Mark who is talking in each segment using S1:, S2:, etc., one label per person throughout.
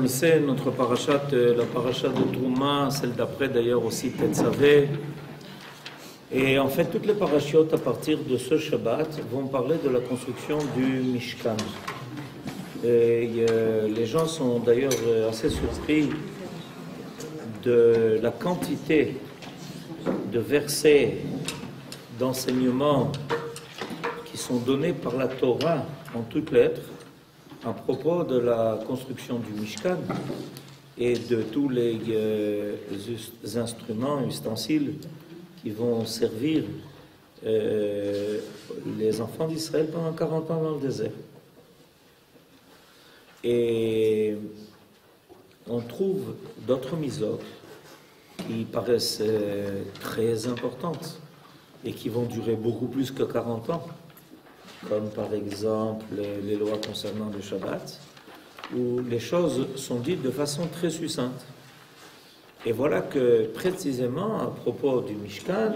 S1: le sait, notre parachat, la parachat de Trouma, celle d'après d'ailleurs aussi Tetzavé. Et en fait, toutes les parachiotes à partir de ce Shabbat vont parler de la construction du Mishkan. Et les gens sont d'ailleurs assez surpris de la quantité de versets, d'enseignements qui sont donnés par la Torah en toutes lettres à propos de la construction du Mishkan et de tous les instruments, ustensiles qui vont servir les enfants d'Israël pendant 40 ans dans le désert. Et on trouve d'autres mitzvot qui paraissent très importantes et qui vont durer beaucoup plus que 40 ans, comme par exemple les lois concernant le Shabbat, où les choses sont dites de façon très succincte. Et voilà que précisément à propos du Mishkan,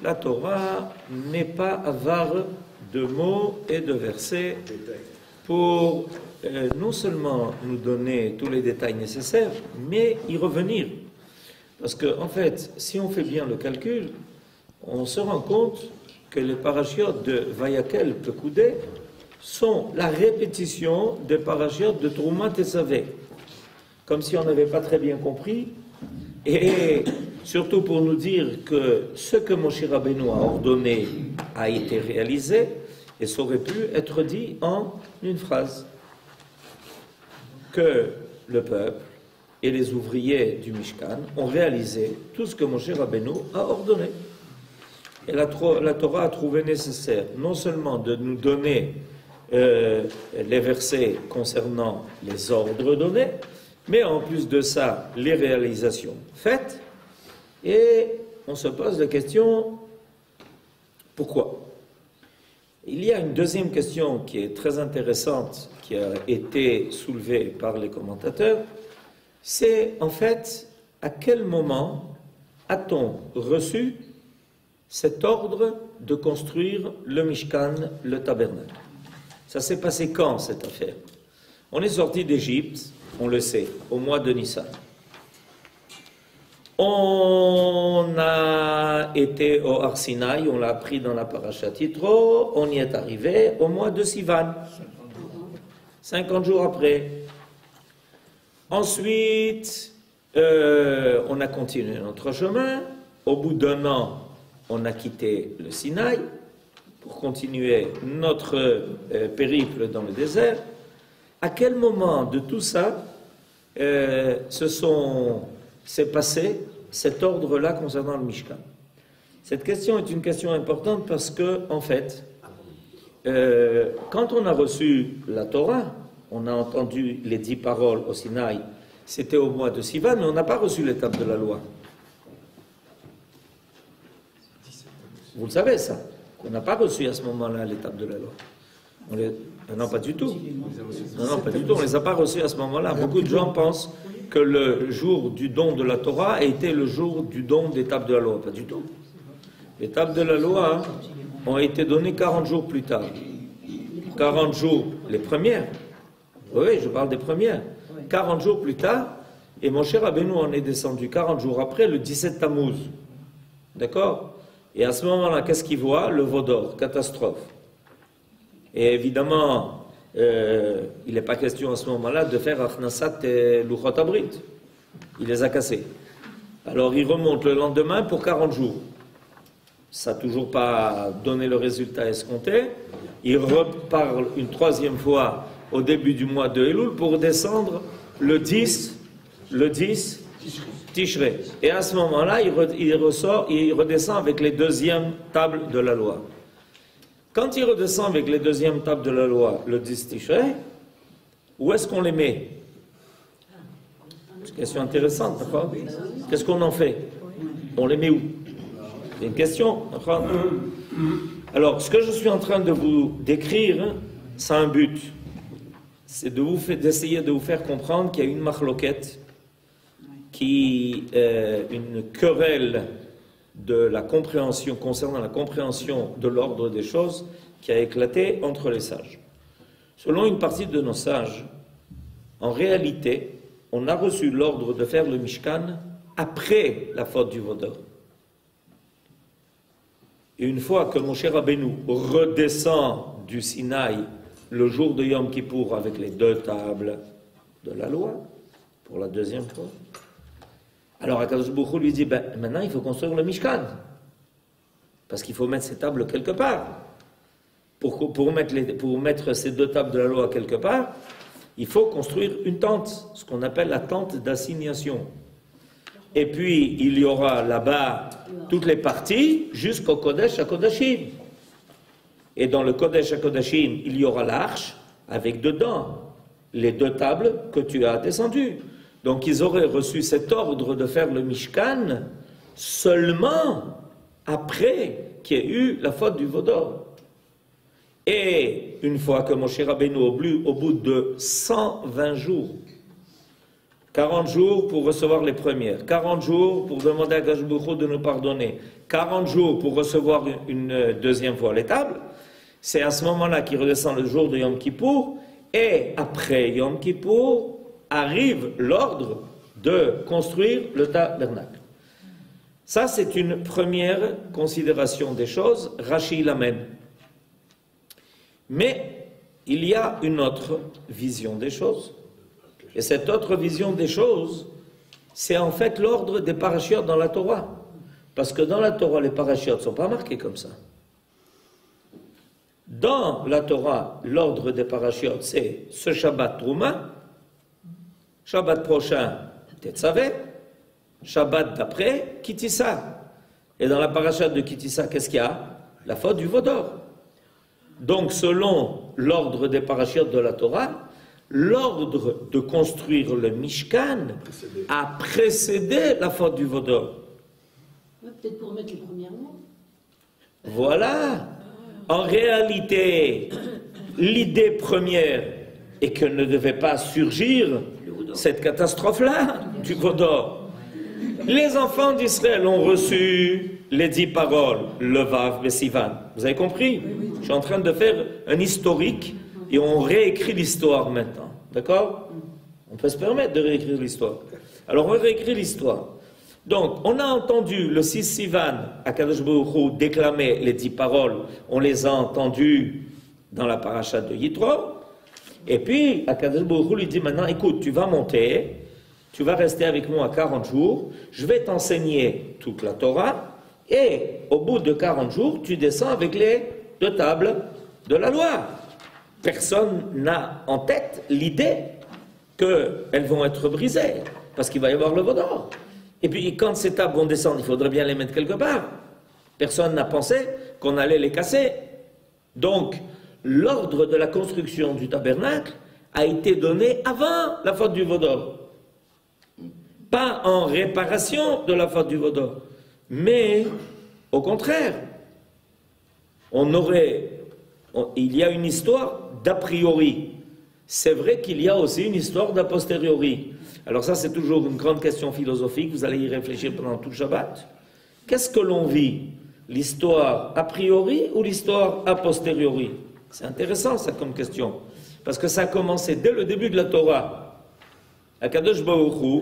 S1: la Torah n'est pas avare de mots et de versets pour non seulement nous donner tous les détails nécessaires, mais y revenir. Parce que, en fait, si on fait bien le calcul, on se rend compte que les parachiotes de Vayakel Pekoudé sont la répétition des parachiotes de Trouma Tetzavé. Comme si on n'avait pas très bien compris, et surtout pour nous dire que ce que Moshe Rabbeinu a ordonné a été réalisé, et ça aurait pu être dit en une phrase. Que le peuple et les ouvriers du Mishkan ont réalisé tout ce que Moshe Rabbeinu a ordonné. Et la Torah a trouvé nécessaire non seulement de nous donner les versets concernant les ordres donnés, mais en plus de ça, les réalisations faites. Et on se pose la question, pourquoi? Il y a une deuxième question qui est très intéressante, qui a été soulevée par les commentateurs, c'est en fait à quel moment a-t-on reçu cet ordre de construire le Mishkan, le tabernacle? Ça s'est passé quand, cette affaire? On est sorti d'Égypte, on le sait, au mois de Nissan. On a été au Har Sinaï, on l'a appris dans la Parashat Yitro, on y est arrivé au mois de Sivan, 50 jours après. Ensuite, on a continué notre chemin. Au bout d'un an, on a quitté le Sinaï pour continuer notre périple dans le désert. À quel moment de tout ça s'est passé cet ordre-là concernant le Mishkan? Cette question est une question importante parce que, en fait, quand on a reçu la Torah, on a entendu les 10 paroles au Sinaï, c'était au mois de Sivan, mais on n'a pas reçu l'étape de la loi. Vous le savez, ça, qu'on n'a pas reçu à ce moment-là l'étape de la loi. Non, pas du tout. Non, pas du tout. On ne les a pas reçus à ce moment-là. Beaucoup de gens pensent que le jour du don de la Torah a été le jour du don d'étape de la loi. Pas du tout. Les étapes de la loi ont été données 40 jours plus tard. 40 jours, les premières. Oui, je parle des premières. 40 jours plus tard, et Moshe Rabbeinu en est descendu 40 jours après, le 17 Tammuz. D'accord? Et à ce moment-là, qu'est-ce qu'il voit? Le veau d'or, catastrophe. Et évidemment, il n'est pas question à ce moment-là de faire Achnasat et Luchot Abrit. Il les a cassés. Alors il remonte le lendemain pour 40 jours. Ça n'a toujours pas donné le résultat escompté. Il reparle une troisième fois au début du mois de Elul pour descendre le 10 Tishrei. Et à ce moment-là, il redescend avec les deuxièmes tables de la loi. Quand il redescend avec les deuxièmes tables de la loi, le 10 Tishrei, où est-ce qu'on les met? C'est une question intéressante, d'accord? Qu'est-ce qu'on en fait? On les met où? C'est une question, d'accord? Alors, ce que je suis en train de vous décrire, ça a un but. C'est d'essayer de vous faire comprendre qu'il y a une machloquette, une querelle de la compréhension, concernant la compréhension de l'ordre des choses, qui a éclaté entre les sages. Selon une partie de nos sages, en réalité, on a reçu l'ordre de faire le Mishkan après la faute du Vaudor. Et une fois que Moshe Rabbeinu redescend du Sinaï le jour de Yom Kippour avec les 2 tables de la loi, pour la 2e fois, alors Akadosh Baruch Hu lui dit, maintenant il faut construire le Mishkan. Parce qu'il faut mettre ces tables quelque part. Pour mettre ces 2 tables de la loi quelque part, il faut construire une tente, ce qu'on appelle la tente d'assignation. Et puis, il y aura là-bas toutes les parties jusqu'au Kodesh HaKodashim. Et dans le Kodesh HaKodashim, il y aura l'arche avec dedans les 2 tables que tu as descendues. Donc, ils auraient reçu cet ordre de faire le Mishkan seulement après qu'il y ait eu la faute du Vaudor. Et une fois que Moshe Rabbeinu, au bout de 120 jours, 40 jours pour recevoir les premières, 40 jours pour demander à Akadosh Baruch Hu de nous pardonner, 40 jours pour recevoir une 2e fois les tables, c'est à ce moment-là qu'il redescend le jour de Yom Kippour, et après Yom Kippour arrive l'ordre de construire le tabernacle. Ça, c'est une première considération des choses, Rashi l'amène. Mais il y a une autre vision des choses. Et cette autre vision des choses, c'est en fait l'ordre des parachiotes dans la Torah. Parce que dans la Torah, les parachiotes ne sont pas marqués comme ça. Dans la Torah, l'ordre des parachiotes, c'est ce Shabbat Trouma, Shabbat prochain, Tetzavé, Shabbat d'après, Kitissa. Et dans la parachute de Kitissa, qu'est-ce qu'il y a? La faute du Vaudor. Donc, selon l'ordre des parachiotes de la Torah, l'ordre de construire le Mishkan a précédé la faute du Vaudor.
S2: Peut-être pour mettre les premiers mots.
S1: Voilà. En réalité, l'idée première est que ne devait pas surgir cette catastrophe-là du Vaudor. Les enfants d'Israël ont reçu les 10 paroles, le Vav, le Sivan. Vous avez compris? Je suis en train de faire un historique et on réécrit l'histoire maintenant. D'accord? On peut se permettre de réécrire l'histoire. Alors on réécrit l'histoire. Donc, on a entendu le 6 Sivan, Akadosh Baruch Hu déclamer les 10 paroles, on les a entendues dans la paracha de Yitro, et puis Akadosh Baruch Hu lui dit maintenant, écoute, tu vas monter, tu vas rester avec moi 40 jours, je vais t'enseigner toute la Torah, et au bout de 40 jours, tu descends avec les 2 tables de la loi. Personne n'a en tête l'idée qu'elles vont être brisées, parce qu'il va y avoir le Vaudor. Et puis, quand ces tables vont descendre, il faudrait bien les mettre quelque part. Personne n'a pensé qu'on allait les casser. Donc, l'ordre de la construction du tabernacle a été donné avant la faute du Vaudor. Pas en réparation de la faute du Vaudor, mais au contraire. Il y a une histoire d'a priori. C'est vrai qu'il y a aussi une histoire d'a posteriori. Alors ça, c'est toujours une grande question philosophique, vous allez y réfléchir pendant tout le Shabbat. Qu'est-ce que l'on vit? L'histoire a priori ou l'histoire a posteriori? C'est intéressant ça comme question, parce que ça a commencé dès le début de la Torah. Akadosh Baruch Hu,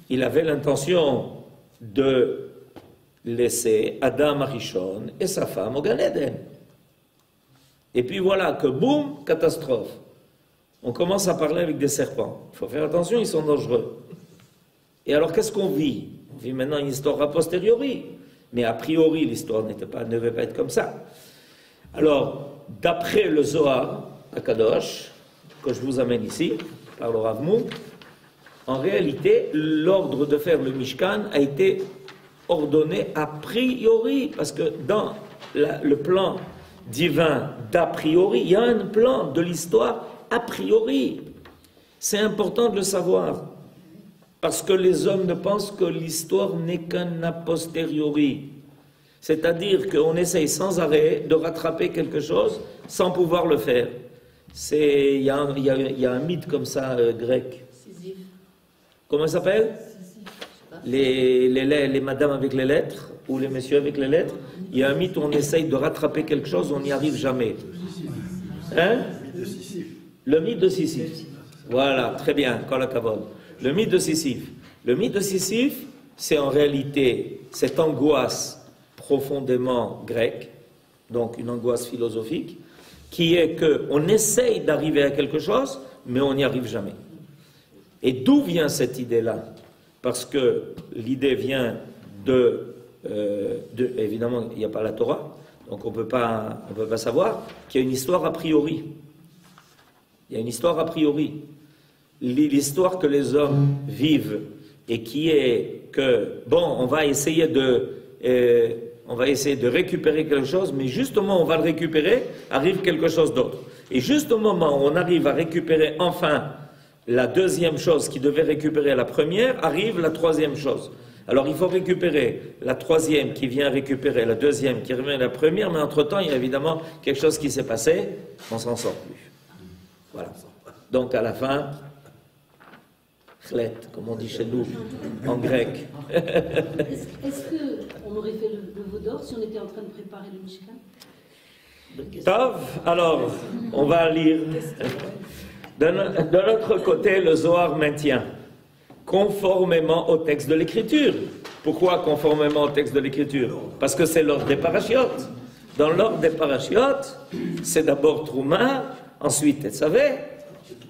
S1: il avait l'intention de laisser Adam Arishon et sa femme au Gan Eden. Et puis voilà que boum, catastrophe. On commence à parler avec des serpents. Il faut faire attention, ils sont dangereux. Et alors, qu'est-ce qu'on vit? On vit maintenant une histoire a posteriori. Mais a priori, l'histoire ne devait pas être comme ça. Alors, d'après le Zohar, à Kadosh, que je vous amène ici, par le Rav Munk, en réalité, l'ordre de faire le Mishkan a été ordonné a priori, parce que dans le plan divin d'a priori, il y a un plan de l'histoire a priori. C'est important de le savoir, parce que les hommes ne pensent que l'histoire n'est qu'un a posteriori. C'est-à-dire qu'on essaye sans arrêt de rattraper quelque chose sans pouvoir le faire. Il y a un mythe comme ça grec.
S2: Sisyphe.
S1: Comment ça s'appelle? Les madames avec les lettres, ou les messieurs avec les lettres. Il y a un mythe où on essaye de rattraper quelque chose, on n'y arrive jamais. Hein? Le mythe de Sisyphe. Voilà, très bien, Kol HaKavod. Le mythe de Sisyphe. Le mythe de Sisyphe, c'est en réalité cette angoisse profondément grecque, donc une angoisse philosophique, qui est qu'on essaye d'arriver à quelque chose, mais on n'y arrive jamais. Et d'où vient cette idée-là? Parce que l'idée vient évidemment, il n'y a pas la Torah, donc on ne peut pas savoir qu'il y a une histoire a priori. Il y a une histoire a priori. L'histoire que les hommes vivent et qui est que, bon, on va essayer de récupérer quelque chose, mais justement on va le récupérer, arrive quelque chose d'autre. Et juste au moment où on arrive à récupérer enfin la deuxième chose qui devait récupérer la première, arrive la troisième chose. Alors il faut récupérer la troisième qui vient récupérer la deuxième qui revient à la première, mais entre-temps il y a évidemment quelque chose qui s'est passé, on ne s'en sort plus. Voilà. Donc à la fin, chlet, comme on dit chez nous, en grec.
S2: Est-ce qu'on aurait fait le veau d'or si on était en train de préparer le Mishkan?
S1: Tov, alors, on va lire. De l'autre côté, le Zohar maintient, conformément au texte de l'Écriture. Pourquoi conformément au texte de l'Écriture? Parce que c'est l'ordre des parachiotes. Dans l'ordre des parachiotes, c'est d'abord Trouma, ensuite Tetzavé,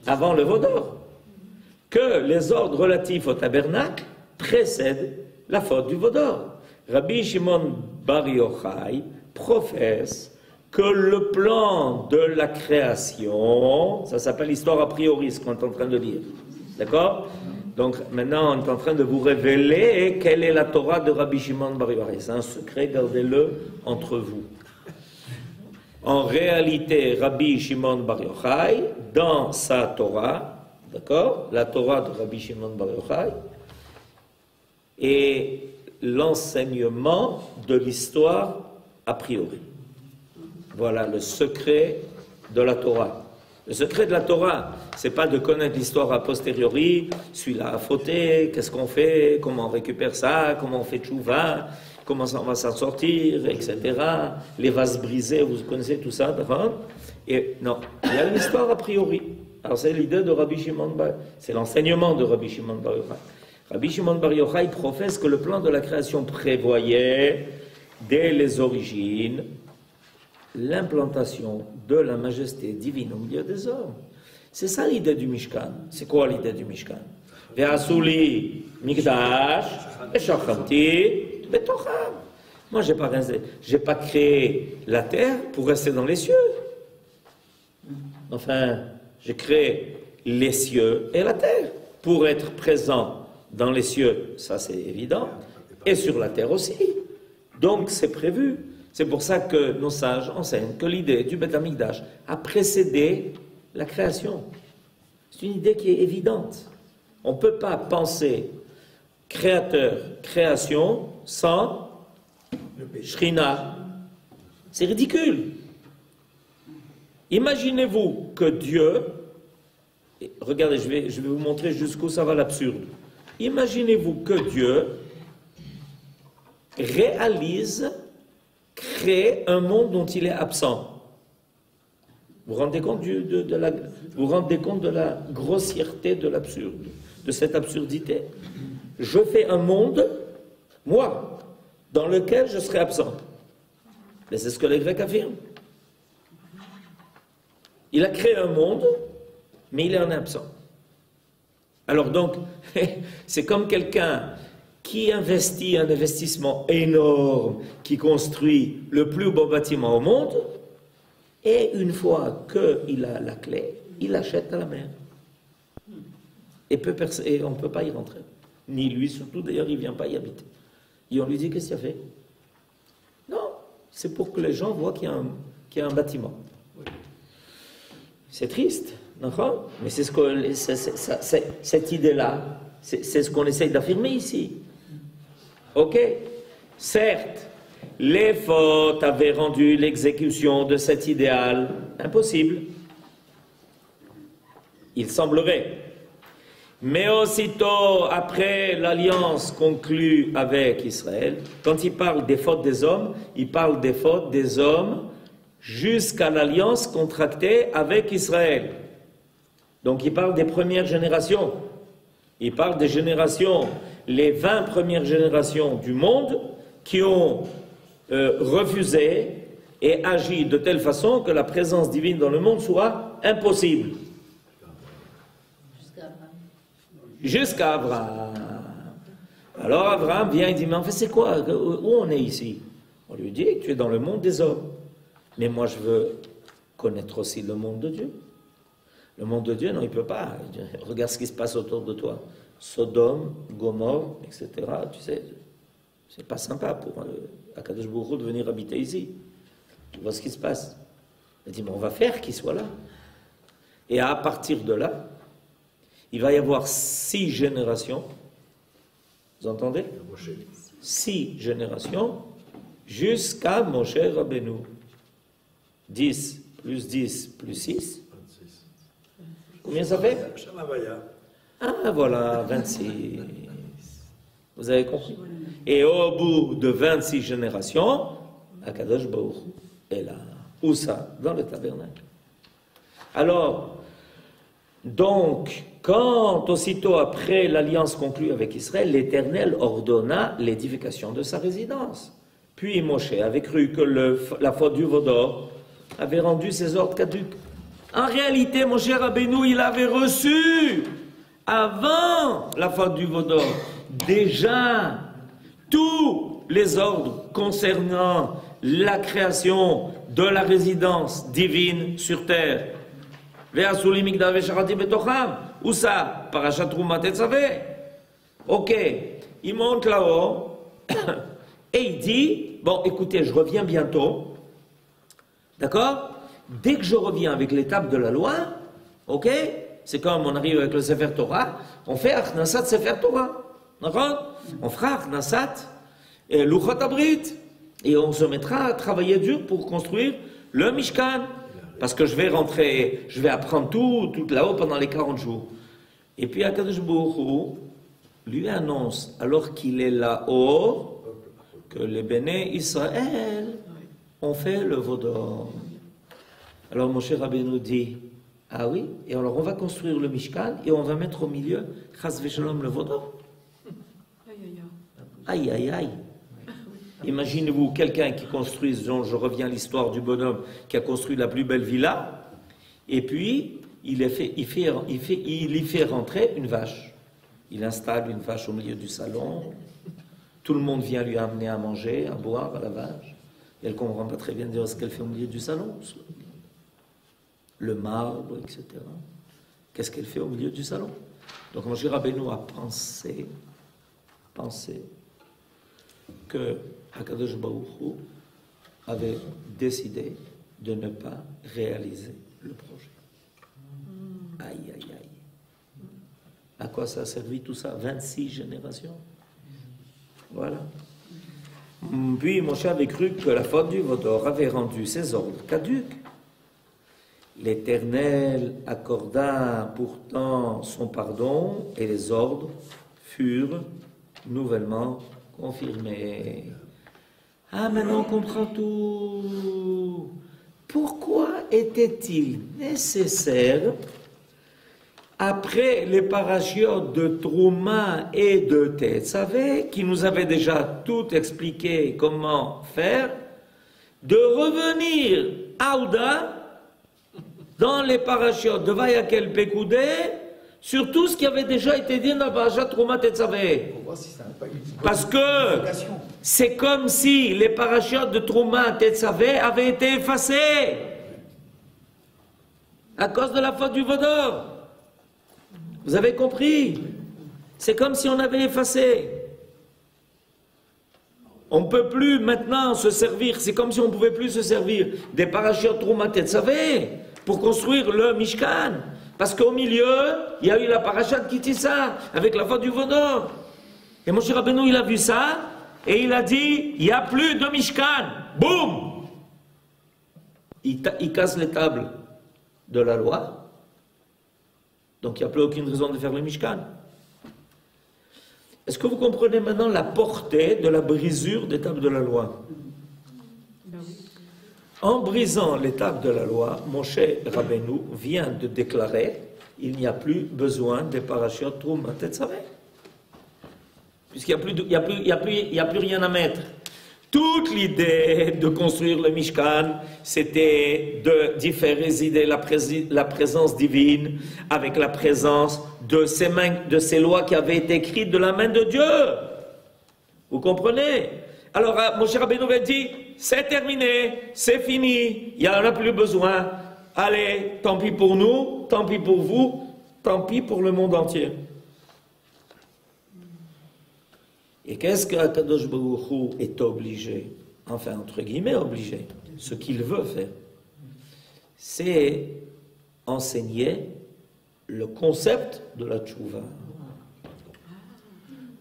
S1: avant le veau d'or. Que les ordres relatifs au tabernacle précèdent la faute du veau d'or. Rabbi Shimon Bar Yochai professe que le plan de la création, ça s'appelle l'histoire a priori, ce qu'on est en train de dire. D'accord? Donc maintenant, on est en train de vous révéler quelle est la Torah de Rabbi Shimon Bar Yochai. C'est un secret, gardez-le entre vous. En réalité, Rabbi Shimon Bar Yochai, dans sa Torah, d'accord, la Torah de Rabbi Shimon Bar Yochai, est l'enseignement de l'histoire a priori. Voilà le secret de la Torah. Le secret de la Torah, c'est pas de connaître l'histoire a posteriori, celui-là a fauté, qu'est-ce qu'on fait, comment on récupère ça, comment on fait tchouva, comment on va s'en sortir, etc. Les vases brisés, vous connaissez tout ça, d'accord? Et non, il y a l'histoire a priori. Alors c'est l'idée de Rabbi Shimon Bar, c'est l'enseignement de Rabbi Shimon Bar Yochai. Rabbi Shimon Bar Yochai professe que le plan de la création prévoyait, dès les origines, l'implantation de la majesté divine au milieu des hommes. C'est ça l'idée du Mishkan. C'est quoi l'idée du Mishkan? Ve'asuli mikdash ve'shachamti betocham. Moi, j'ai pas créé la terre pour rester dans les cieux. Enfin, j'ai créé les cieux et la terre pour être présent dans les cieux, ça c'est évident, et sur la terre aussi. Donc c'est prévu. C'est pour ça que nos sages enseignent que l'idée du Beth Amikdash a précédé la création. C'est une idée qui est évidente. On ne peut pas penser créateur, création sans Shrina. C'est ridicule. Imaginez-vous que Dieu, regardez, je vais vous montrer jusqu'où ça va l'absurde. Imaginez-vous que Dieu crée un monde dont il est absent. Vous vous rendez compte de la grossièreté de l'absurde, de cette absurdité? Je fais un monde, moi, dans lequel je serai absent. Mais c'est ce que les Grecs affirment. Il a créé un monde, mais il est en absent. Alors donc, c'est comme quelqu'un qui investit un investissement énorme, qui construit le plus beau bâtiment au monde, et une fois qu'il a la clé, il achète à la mer. Et on ne peut pas y rentrer. Ni lui, surtout, d'ailleurs, il ne vient pas y habiter. Et on lui dit, qu'est-ce qu'il a fait? Non, c'est pour que les gens voient qu'il y a un bâtiment. C'est triste, d'accord? Mais c'est cette idée-là, c'est ce qu'on essaye d'affirmer ici. Ok? Certes, les fautes avaient rendu l'exécution de cet idéal impossible. Il semblerait. Mais aussitôt après l'alliance conclue avec Israël, quand il parle des fautes des hommes, il parle des fautes des hommes jusqu'à l'alliance contractée avec Israël. Donc il parle des premières générations. Il parle des générations, les 20 premières générations du monde qui ont refusé et agi de telle façon que la présence divine dans le monde soit impossible. Jusqu'à Abraham. Alors Abraham vient et dit, mais en fait c'est quoi? Où on est ici? On lui dit, tu es dans le monde des hommes. Mais moi je veux connaître aussi le monde de Dieu. Le monde de Dieu, non, il ne peut pas. Regarde ce qui se passe autour de toi. Sodome, Gomorre, etc. Tu sais, c'est pas sympa pour Akadosh Baruch Hu de venir habiter ici. Tu vois ce qui se passe. Il dit, mais on va faire qu'il soit là. Et à partir de là, il va y avoir 6 générations. Vous entendez? 6 générations jusqu'à Moshe Rabbeinu. 10 plus 10 plus 6. Combien ça fait? Ah voilà, 26. Vous avez compris? Et au bout de 26 générations, Akadosh Baruch Hu est là. Où ça? Dans le tabernacle. Alors, donc, quand aussitôt après l'alliance conclue avec Israël, l'Éternel ordonna l'édification de sa résidence. Puis Moshe avait cru que la faute du veau d'or avait rendu ses ordres caducs. En réalité, mon cher Rabbeinu, il avait reçu, avant la faute du veau d'or, déjà tous les ordres concernant la création de la résidence divine sur terre. Où ça? Parashat Troumat Tetzaveh. Ok, il monte là-haut et il dit, bon écoutez, je reviens bientôt, d'accord? Dès que je reviens avec l'étape de la loi, ok, c'est comme on arrive avec le Sefer Torah, on fait Achnasat Sefer Torah, d'accord? On fera Achnasat et Luchat Abrit, et on se mettra à travailler dur pour construire le Mishkan, parce que je vais rentrer, je vais apprendre tout là-haut pendant les 40 jours. Et puis Akadosh Baruch Hu lui annonce, alors qu'il est là-haut, que les béné Israël ont fait le veau d'or. Alors Moshe Rabbeinu dit, ah oui, et alors on va construire le Mishkan et on va mettre au milieu, Chas v'Shalom, le veau d'or. Aïe, aïe, aïe. Imaginez-vous quelqu'un qui construit, dont je reviens à l'histoire du bonhomme, qui a construit la plus belle villa, et puis il y fait rentrer une vache. Il installe une vache au milieu du salon, tout le monde vient lui amener à manger, à boire à la vache. Et elle ne comprend pas très bien dire ce qu'elle fait au milieu du salon. Le marbre, etc. Qu'est-ce qu'elle fait au milieu du salon? Donc Moshe Rabbeinu a pensé que Akadosh Baruch Hu avait décidé de ne pas réaliser le projet. Aïe, aïe, aïe. À quoi ça a servi tout ça? 26 générations. Voilà. Puis Moshe avait cru que la faute du veau d'or avait rendu ses ordres caducs. L'Éternel accorda pourtant son pardon et les ordres furent nouvellement confirmés. Ah, maintenant on comprend tout. Pourquoi était-il nécessaire, après les parachiotes de Trouma et de Tetzaveh, qui nous avaient déjà tout expliqué comment faire, de revenir à Ouda dans les parachiotes de Vayakel Pekoudé sur tout ce qui avait déjà été dit dans la parachat Trouma Tetzaveh. Parce que c'est comme si les parachiotes de Trouma Tetzaveh avaient été effacés à cause de la faute du veau d'or. Vous avez compris? C'est comme si on avait effacé. On ne peut plus maintenant se servir, c'est comme si on ne pouvait plus se servir des parachiotes Trouma Tetzaveh pour construire le Mishkan. Parce qu'au milieu, il y a eu la parachat Kitissa avec la faute du veau d'or. Et Moshe Rabbeinu, il a vu ça et il a dit, il n'y a plus de Mishkan. Boum! Il casse les tables de la loi. Donc il n'y a plus aucune raison de faire le Mishkan. Est-ce que vous comprenez maintenant la portée de la brisure des tables de la loi? En brisant les tables de la loi, Moshe Rabbeinu vient de déclarer il n'y a plus besoin des parachutes Trouma Tetzaveh. Puisqu'il n'y a plus rien à mettre. Toute l'idée de construire le Mishkan, c'était d'y faire résider la présence divine avec la présence de ces lois qui avaient été écrites de la main de Dieu. Vous comprenez? Alors, Moshe Rabbeinu a dit, c'est terminé, c'est fini, il n'y en a plus besoin. Allez, tant pis pour nous, tant pis pour vous, tant pis pour le monde entier. Et qu'est-ce que Akadosh Baruch Hu est obligé, enfin entre guillemets obligé, ce qu'il veut faire, c'est enseigner le concept de la tchouva.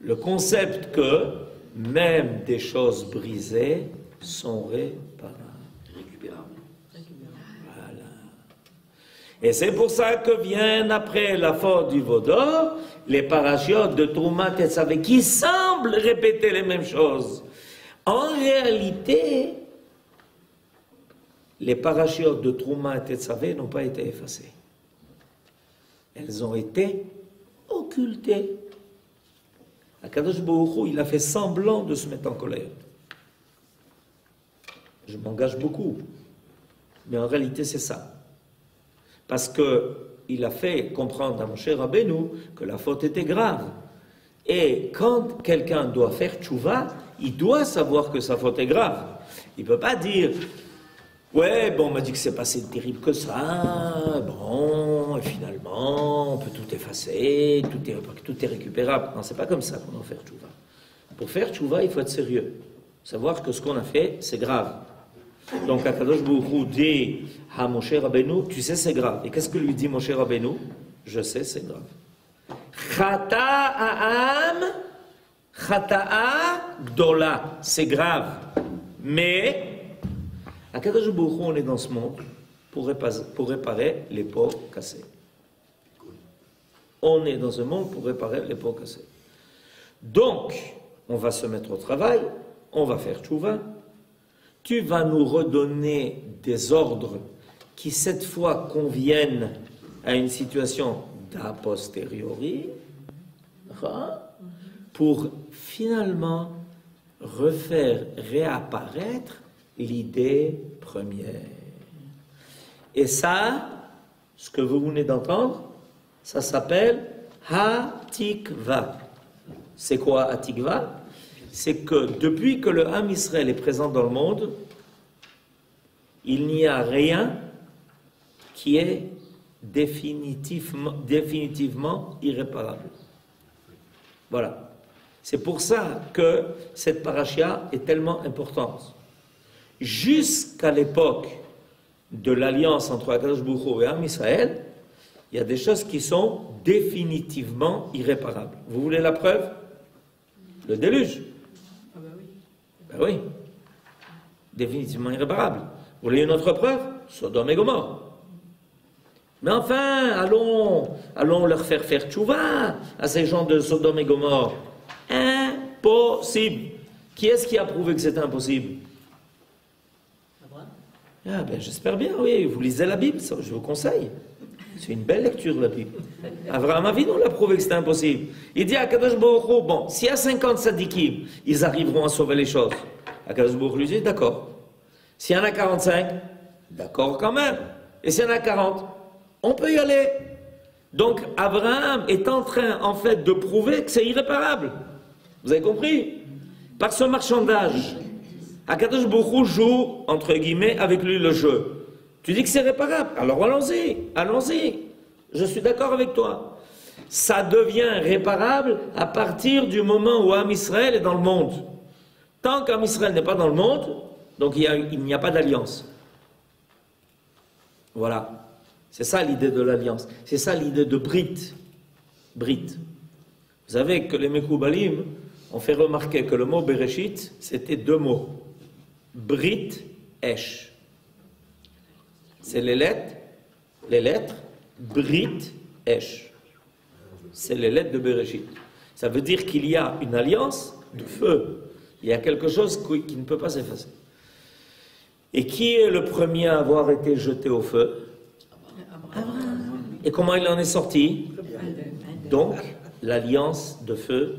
S1: Le concept que même des choses brisées sont réparables. Voilà. Et c'est pour ça que viennent après la faute du Vaudor, les parachutes de Trouma Tetzaveh qui semblent répéter les mêmes choses. En réalité, les parachutes de Trouma Tetzaveh n'ont pas été effacées. Elles ont été occultées. Akadosh Baruch Hu, il a fait semblant de se mettre en colère. Je m'engage beaucoup, mais en réalité c'est ça. Parce qu'il a fait comprendre à Moshe Rabbeinu que la faute était grave. Et quand quelqu'un doit faire tchouva, il doit savoir que sa faute est grave. Il ne peut pas dire « Ouais, bon, on m'a dit que c'est pas si terrible que ça, bon, et finalement, on peut tout effacer, tout est récupérable. » Non, c'est pas comme ça qu'on doit faire tchouva. Pour faire tchouva, il faut être sérieux. Savoir que ce qu'on a fait, c'est grave. Donc, Akadosh Baruch Hu dit à Moshe Rabbeinu, tu sais, c'est grave. Et qu'est-ce que lui dit Moshe Rabbeinu? Je sais, c'est grave. Chata'a gdola, c'est grave. Mais, Akadosh Baruch Hu, on est dans ce monde pour réparer les pots cassés. On est dans ce monde pour réparer les pots cassés. Donc, on va se mettre au travail, on va faire tchouva. Tu vas nous redonner des ordres qui, cette fois, conviennent à une situation d'a posteriori, pour finalement refaire réapparaître l'idée première. Et ça, ce que vous venez d'entendre, ça s'appelle Hatikva. C'est quoi Hatikva? C'est que depuis que le Ham Israël est présent dans le monde, il n'y a rien qui est définitivement irréparable. Voilà. C'est pour ça que cette parasha est tellement importante. Jusqu'à l'époque de l'alliance entre Akadosh Baruch Hu et Ham Israël, il y a des choses qui sont définitivement irréparables. Vous voulez la preuve? Le déluge. Ben oui, définitivement irréparable. Vous voulez une autre preuve? Sodome et Gomorrhe. Mais enfin, allons leur faire tchouva à ces gens de Sodome et Gomorrhe. Impossible. Qui est-ce qui a prouvé que c'était impossible? Ah ben j'espère bien, oui. Vous lisez la Bible, ça, je vous conseille. C'est une belle lecture, la Bible. Avraham Avinu l'a prouvé que c'était impossible. Il dit à Akadosh Baruch Hu, bon, s'il y a 50 sadikim, ils arriveront à sauver les choses. Akadosh Baruch Hu lui dit, d'accord. S'il y en a 45, d'accord quand même. Et s'il y en a 40, on peut y aller. Donc, Abraham est en train, en fait, de prouver que c'est irréparable. Vous avez compris? Par ce marchandage, Akadosh Baruch Hu joue, entre guillemets, avec lui le jeu. Tu dis que c'est réparable, alors allons-y, allons-y. Je suis d'accord avec toi. Ça devient réparable à partir du moment où Ham Israël est dans le monde. Tant qu'Ham Israël n'est pas dans le monde, donc il n'y a pas d'alliance. Voilà. C'est ça l'idée de l'alliance. C'est ça l'idée de Brit. Brit. Vous savez que les Mekoubalim ont fait remarquer que le mot Bereshit, c'était deux mots. Brit, Esh. C'est les lettres, Brit, Esh. C'est les lettres de Bereshit. Ça veut dire qu'il y a une alliance de feu. Il y a quelque chose qui ne peut pas s'effacer. Et qui est le premier à avoir été jeté au feu? Abraham. Et comment il en est sorti? Donc, l'alliance de feu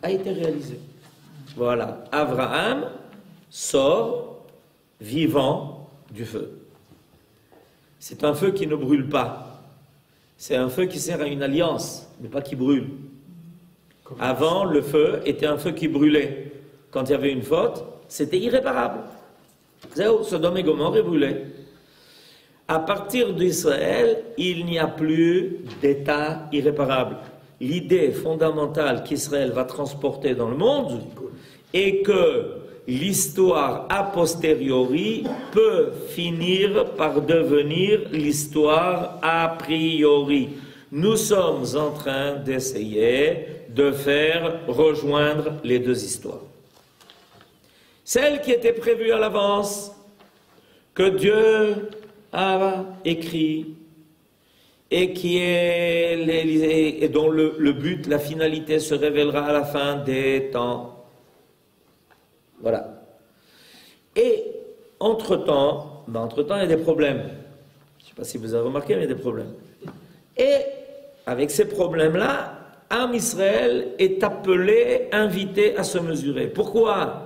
S1: a été réalisée. Voilà, Abraham sort vivant du feu. C'est un feu qui ne brûle pas. C'est un feu qui sert à une alliance, mais pas qui brûle. Avant, le feu était un feu qui brûlait. Quand il y avait une faute, c'était irréparable. Sodome et Gomorrhe est brûlé. À partir d'Israël, il n'y a plus d'état irréparable. L'idée fondamentale qu'Israël va transporter dans le monde est que l'histoire a posteriori peut finir par devenir l'histoire a priori. Nous sommes en train d'essayer de faire rejoindre les deux histoires. Celle qui était prévue à l'avance, que Dieu a écrit et qui est et dont le but, la finalité se révélera à la fin des temps. Voilà. Et entre-temps, il y a des problèmes. Je ne sais pas si vous avez remarqué, mais il y a des problèmes. Et avec ces problèmes-là, Am Israël est appelé, invité à se mesurer. Pourquoi?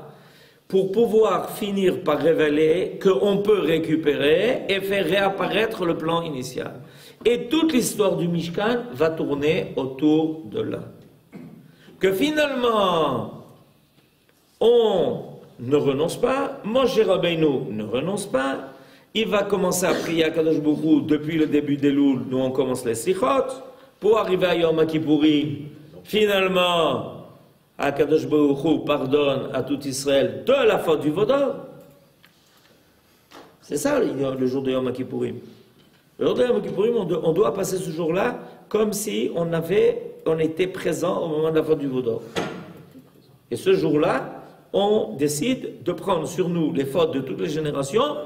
S1: Pour pouvoir finir par révéler qu'on peut récupérer et faire réapparaître le plan initial. Et toute l'histoire du Mishkan va tourner autour de là. Que finalement, on ne renonce pas, Moshe Rabbeinu ne renonce pas, il va commencer à prier à Kadosh Baruch Hu depuis le début des Loul, nous on commence les Sichot, pour arriver à Yom Kippourim. Finalement, Kadosh Baruch Hu pardonne à tout Israël de la faute du Vaudor. C'est ça le jour de Yom Kippourim. Le jour de Yom Kippourim, on doit passer ce jour-là comme si on était présent au moment de la faute du Vaudor. Et ce jour-là, on décide de prendre sur nous les fautes de toutes les générations,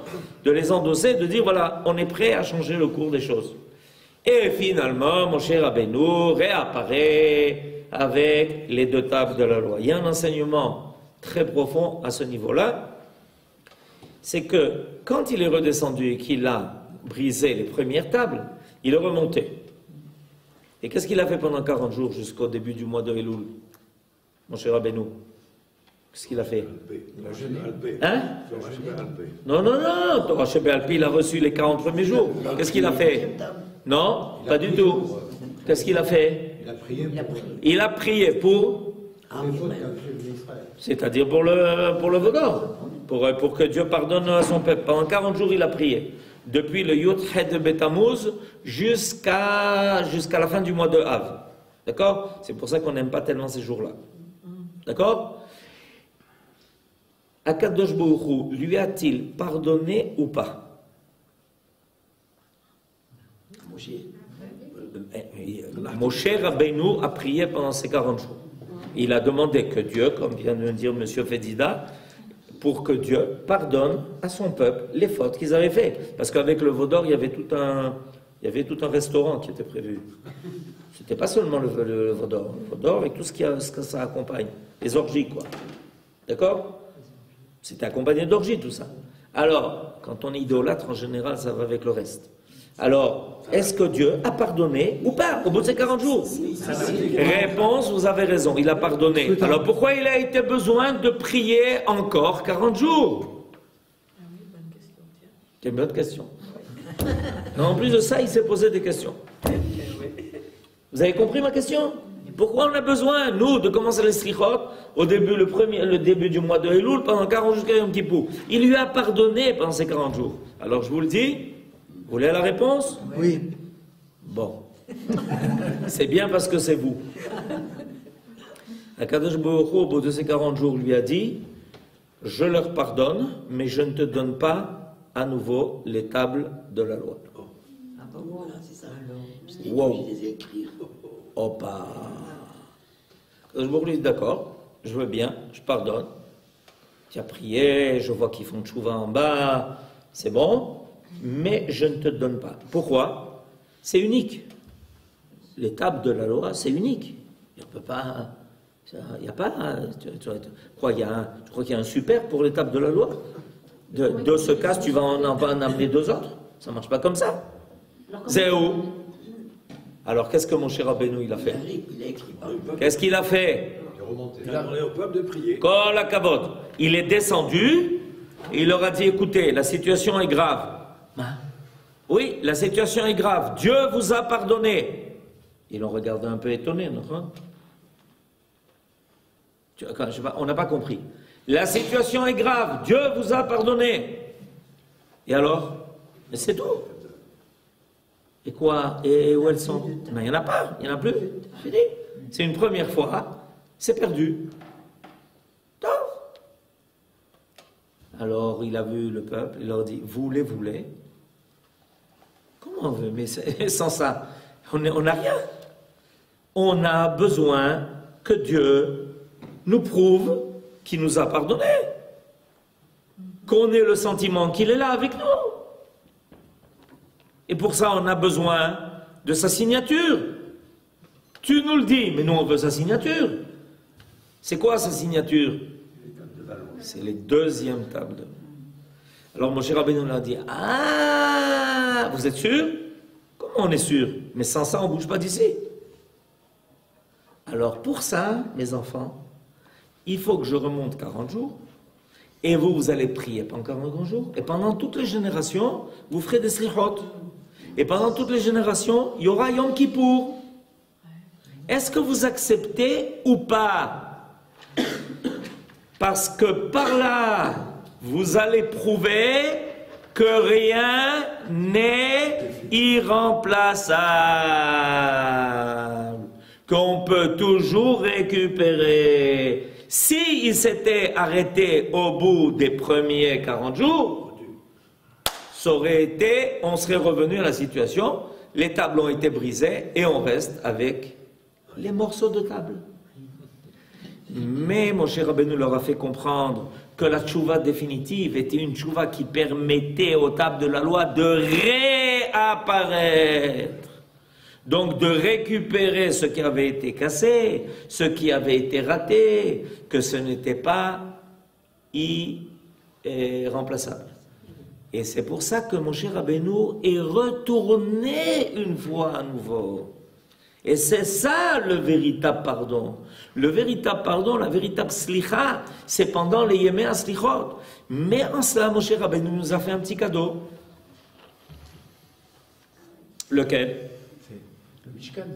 S1: de les endosser, de dire voilà, on est prêt à changer le cours des choses. Et finalement, Moshe Rabbeinu réapparaît avec les deux tables de la loi. Il y a un enseignement très profond à ce niveau-là, c'est que quand il est redescendu et qu'il a brisé les premières tables, il est remonté. Et qu'est-ce qu'il a fait pendant 40 jours jusqu'au début du mois de Elul, Moshe Rabbeinu? Qu'est-ce qu'il a fait? Hein? Non, Torah Shebéalpi, il a reçu les 40 premiers jours. Qu'est-ce qu'il a fait? Non, pas du tout. Qu'est-ce qu'il a fait? Il a prié pour? C'est-à-dire pour le Vaudor, pour que Dieu pardonne à son peuple. Pendant 40 jours, il a prié. Depuis le Yud Het de Betamuz jusqu'à la fin du mois de Av. D'accord? C'est pour ça qu'on n'aime pas tellement ces jours-là. D'accord? Akadosh Baruch Hu lui a-t-il pardonné ou pas? Moshe Rabbeinu a prié pendant ces 40 jours. Il a demandé que Dieu, comme vient de dire M. Fedida, pour que Dieu pardonne à son peuple les fautes qu'ils avaient faites. Parce qu'avec le Vaudor, il y avait tout un restaurant qui était prévu. C'était pas seulement le Vaudor. Le Vaudor avec tout ce que ça accompagne. Les orgies, quoi. D'accord? C'était accompagné d'orgies, tout ça. Alors, quand on est idolâtre, en général, ça va avec le reste. Alors, est-ce que Dieu a pardonné ou pas au bout de ces 40 jours? Réponse, vous avez raison, il a pardonné. Alors, pourquoi il a été besoin de prier encore 40 jours? C'est une bonne question. Non, en plus de ça, il s'est posé des questions. Vous avez compris ma question? Pourquoi on a besoin, nous, de commencer les slichot au début, le début du mois de Elul, pendant 40 jours jusqu'à Yom Kippur? Il lui a pardonné pendant ces 40 jours. Alors je vous le dis, vous voulez la réponse?
S3: Oui.
S1: Bon. C'est bien parce que c'est vous. Akadosh Baruch Hu, au bout de ces 40 jours, lui a dit, je leur pardonne, mais je ne te donne pas à nouveau les tables de la loi.
S3: Ah bon, voilà, c'est ça.
S1: Wow.
S3: Je les ai écrits.
S1: Opa. Je vous dis d'accord, je veux bien, je pardonne. Tu as prié, je vois qu'ils font tchouva en bas, c'est bon, mais je ne te donne pas. Pourquoi? C'est unique. L'étape de la loi, c'est unique. Il ne peut pas. Il n'y a pas. Tu crois qu'il y a un super pour l'étape de la loi? De ce cas, tu vas en amener deux autres? Ça ne marche pas comme ça. C'est où? Alors qu'est-ce que Moshe Rabbeinu il a fait?
S3: Il a écrit par le peuple.
S1: Qu'est-ce qu'il a fait?
S4: Il a demandé au peuple de prier.
S1: Kol hakavod. Il est descendu, et il leur a dit, écoutez, la situation est grave. Oui, la situation est grave. Dieu vous a pardonné. Ils l'ont regardé un peu étonné, non? On n'a pas compris. La situation est grave. Dieu vous a pardonné. Et alors? Mais c'est tout. Et quoi? Et où elles sont? Mais il n'y en a pas. Il n'y en a plus. Fini. C'est une première fois. C'est perdu. Non. Alors il a vu le peuple. Il leur dit, vous les voulez? Comment on veut? Mais sans ça, on n'a rien. On a besoin que Dieu nous prouve qu'il nous a pardonné. Qu'on ait le sentiment qu'il est là avec nous. Et pour ça, on a besoin de sa signature. Tu nous le dis, mais nous, on veut sa signature. C'est quoi sa signature? C'est les deuxièmes tables de loi. Alors Moshe Rabbeinu nous a dit, ah, vous êtes sûr? Comment on est sûr? Mais sans ça, on ne bouge pas d'ici. Alors pour ça, mes enfants, il faut que je remonte 40 jours, et vous, vous allez prier pendant 40 jours, et pendant toutes les générations, vous ferez des slichot. Et pendant toutes les générations, il y aura Yom Kippour. Est-ce que vous acceptez ou pas? Parce que par là, vous allez prouver que rien n'est irremplaçable, qu'on peut toujours récupérer. Si il s'était arrêté au bout des premiers 40 jours, ça aurait été, on serait revenu à la situation, les tables ont été brisées et on reste avec les morceaux de table. Mais Moshe Rabbeinu leur a fait comprendre que la tchouva définitive était une tchouva qui permettait aux tables de la loi de réapparaître. Donc de récupérer ce qui avait été cassé, ce qui avait été raté, que ce n'était pas irremplaçable. Et c'est pour ça que Moshe Rabbeinu est retourné une fois à nouveau. Et c'est ça le véritable pardon. Le véritable pardon, la véritable slicha, c'est pendant les Yemei HaSlichot. Mais en cela, Moshe Rabbeinu nous a fait un petit cadeau. Lequel?
S4: Le Mishkan.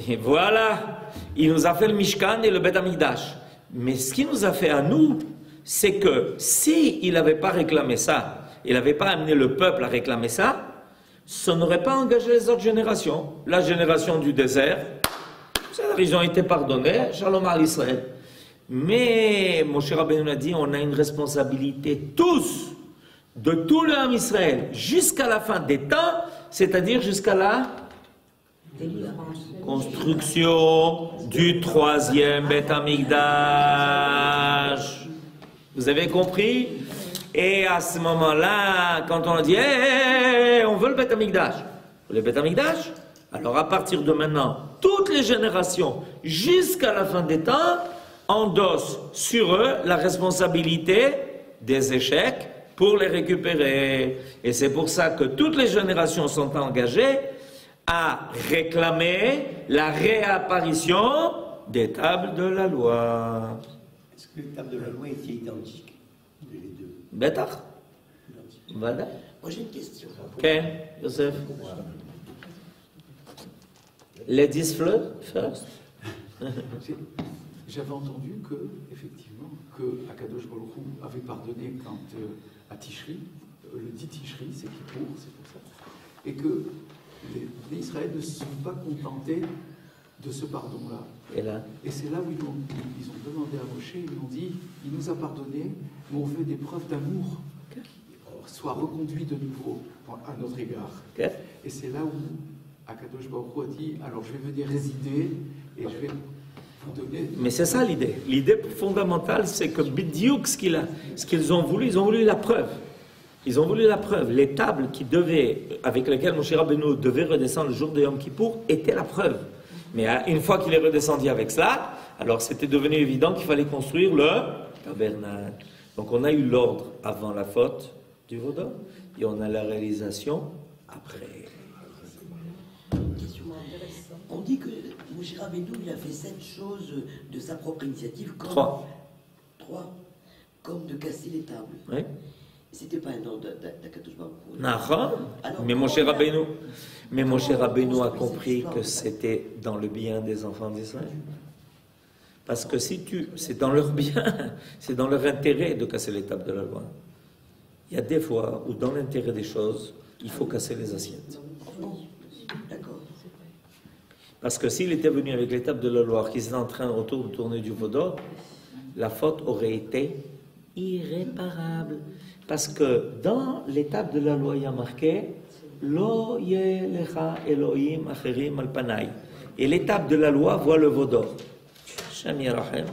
S1: Et voilà, il nous a fait le Mishkan et le Bet Amikdash. Mais ce qu'il nous a fait à nous, c'est que s'il n'avait pas réclamé ça, il n'avait pas amené le peuple à réclamer ça, ça n'aurait pas engagé les autres générations. La génération du désert, ils ont été pardonnés, Shalom à Israël. Mais Moshe Rabbeinu a dit, on a une responsabilité tous, de tout le Ham Israël, jusqu'à la fin des temps, c'est-à-dire jusqu'à la construction du troisième Beth Amikdash. Vous avez compris? Et à ce moment-là, quand on a dit hey, on veut le Beth Amikdash, le Beth Amikdash, alors à partir de maintenant, toutes les générations, jusqu'à la fin des temps, endossent sur eux la responsabilité des échecs pour les récupérer. Et c'est pour ça que toutes les générations sont engagées à réclamer la réapparition des tables de la loi.
S3: Est-ce que les tables de la loi étaient identiques, les deux?
S1: Bétach. Voilà.
S3: Moi j'ai une question.
S1: Ken, Yosef. Ladies first.
S5: J'avais entendu que, effectivement, que Akadosh Baruch Hu avait pardonné quand à Tishri, le dit Tishri, c'est Kippour, c'est pour ça, et que les Israël ne se sont pas contentés de ce pardon-là. Et c'est là où ils ont demandé à Moshe, ils lui ont dit, il nous a pardonné, mais on veut des preuves d'amour, soit reconduit de nouveau à notre égard. Et c'est là où Akadosh Baruch Hu a dit, alors je vais venir résider et je vais vous donner...
S1: Mais c'est ça l'idée. L'idée fondamentale, c'est que Bidiouk, ce qu'ils ont voulu, ils ont voulu la preuve. Ils ont voulu la preuve. Les tables avec lesquelles Moshe Rabbeinu devait redescendre le jour de Yom Kippour étaient la preuve. Mais une fois qu'il est redescendu avec cela, alors c'était devenu évident qu'il fallait construire le tabernacle. Donc on a eu l'ordre avant la faute du Vaudor et on a la réalisation après.
S6: question. On dit que Moshe Rabbeinu, il a fait 7 choses de sa propre initiative. Comme,
S1: 3.
S6: 3. Comme de casser les tables.
S1: Oui.
S6: C'était pas un ordre d'Akadosh Baruch Hu.
S1: Nahon. Mais Moshe Rabbeinu a compris que c'était dans le bien des enfants d'Israël. Parce que c'est dans leur bien, c'est dans leur intérêt de casser les tables de la loi. Il y a des fois où dans l'intérêt des choses, il faut casser les assiettes.
S6: D'accord.
S1: Parce que s'il était venu avec les tables de la loi, qui étaient en train autour de tourner du veau d'or, la faute aurait été irréparable. Parce que dans les tables de la loi, il y a marqué Lo yelecha Elohim acherim al panai. Et les tables de la loi voient le veau d'or. Shem Yerachem.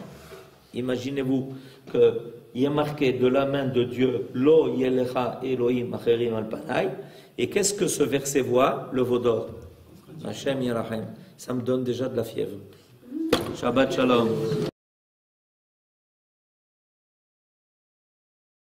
S1: Imaginez-vous qu'il y a marqué de la main de Dieu Lo yelecha Elohim acherim al panai. Et qu'est-ce que ce verset voit? Le veau d'or. Shem Yerachem. Ça me donne déjà de la fièvre. Shabbat Shalom.